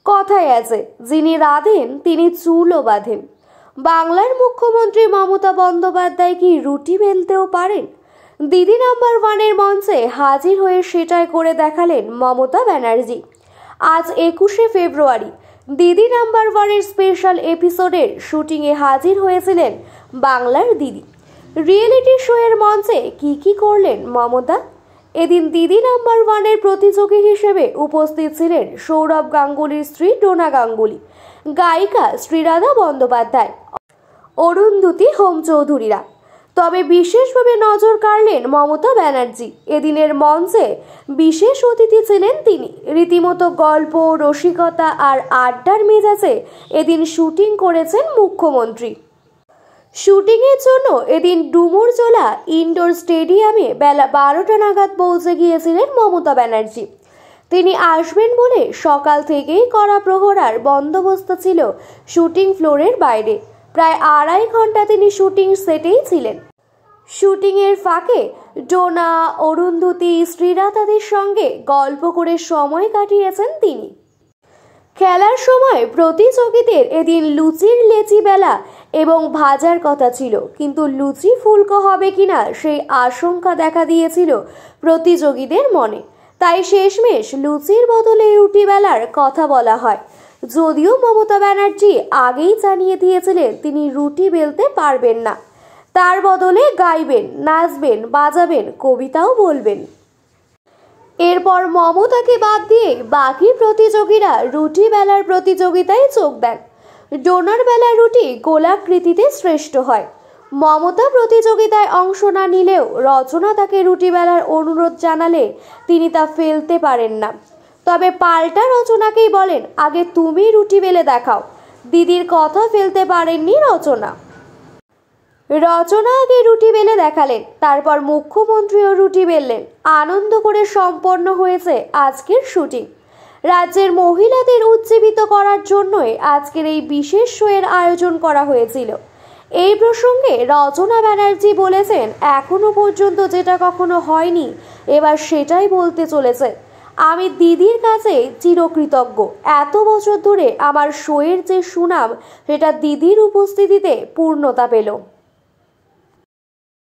কথায় আছে, যিনি রাঁধেন তিনি চুলও বাঁধেন। বাংলার মুখ্যমন্ত্রী মমতা বন্দ্যোপাধ্যায় কি রুটি বেলতেও পারেন? দিদি নাম্বার ওয়ানের মঞ্চে হাজির হয়ে সেটাই করে দেখালেন মমতা ব্যানার্জি। আজ 21শে ফেব্রুয়ারি দিদি নাম্বার ওয়ানের স্পেশাল এপিসোডের শুটিংয়ে হাজির হয়েছিলেন বাংলার দিদি। রিয়েলিটি শো এর মঞ্চে কি করলেন মমতা? এদিন দিদি নাম্বার ওয়ানের প্রতিযোগী হিসেবে উপস্থিত ছিলেন সৌরভ গাঙ্গুলির স্ত্রী ডোনা গাঙ্গুলি, গায়িকা শ্রীরাধা বন্দ্যোপাধ্যায়, অরুন্ধতী হোম চৌধুরীরা। তবে বিশেষভাবে নজর কাড়লেন মমতা ব্যানার্জি। এদিনের মঞ্চে বিশেষ অতিথি ছিলেন তিনি। রীতিমতো গল্প, রসিকতা আর আড্ডার মেজাজে এদিন শুটিং করেছেন মুখ্যমন্ত্রী। শুটিংয়ের জন্য এদিন ডুমুরজোলা ইনডোর স্টেডিয়ামে বেলা 12টা নাগাদ পৌঁছে গিয়েছিলেন মমতা ব্যানার্জি। তিনি আসবেন বলে সকাল থেকেই কড়া প্রহরার বন্দোবস্ত ছিল শুটিং ফ্লোরের বাইরে। প্রায় 2.5 ঘন্টা তিনি শুটিং সেটেই ছিলেন। শুটিংয়ের ফাঁকে ডোনা, অরুন্ধতী, শ্রীরাধাদের সঙ্গে গল্প করে সময় কাটিয়েছেন তিনি। খেলার সময় প্রতিযোগীদের এদিন লুচির লেচি বেলা এবং ভাজার কথা ছিল, কিন্তু লুচি ফুলকো হবে কিনা সেই আশঙ্কা দেখা দিয়েছিল প্রতিযোগীদের মনে। তাই শেষমেশ লুচির বদলে রুটি বেলার কথা বলা হয়। যদিও মমতা ব্যানার্জি আগেই জানিয়ে দিয়েছিলেন তিনি রুটি বেলতে পারবেন না, তার বদলে গাইবেন, নাচবেন, বাজাবেন, কবিতাও বলবেন। এরপর মমতাকে বাদ দিয়ে বাকি প্রতিযোগীরা রুটি বেলার প্রতিযোগিতায় যোগ দেন। ডোনার বেলার রুটি গোলাকৃতিতে শ্রেষ্ঠ হয়। মমতা প্রতিযোগিতায় অংশ না নিলেও রচনা তাকে রুটি বেলার অনুরোধ জানালে তিনি তা ফেলতে পারেন না। তবে পাল্টা রচনাকেই বলেন, আগে তুমি রুটি বেলে দেখাও। দিদির কথা ফেলতে পারেননি রচনা। রচনা আগে রুটি বেলে দেখালেন, তারপর মুখ্যমন্ত্রীও রুটি বেললেন। আনন্দ করে সম্পন্ন হয়েছে আজকের শুটিং। রাজ্যের মহিলাদের উজ্জীবিত করার জন্যই আজকের এই বিশেষ শো এর আয়োজন করা হয়েছিল। এই প্রসঙ্গে রচনা ব্যানার্জি বলেছেন, এখনো পর্যন্ত যেটা কখনো হয়নি এবার সেটাই বলতে চলেছে। আমি দিদির কাছে চিরকৃতজ্ঞ। এত বছর ধরে আমার শো এর যে সুনাম সেটা দিদির উপস্থিতিতে পূর্ণতা পেল।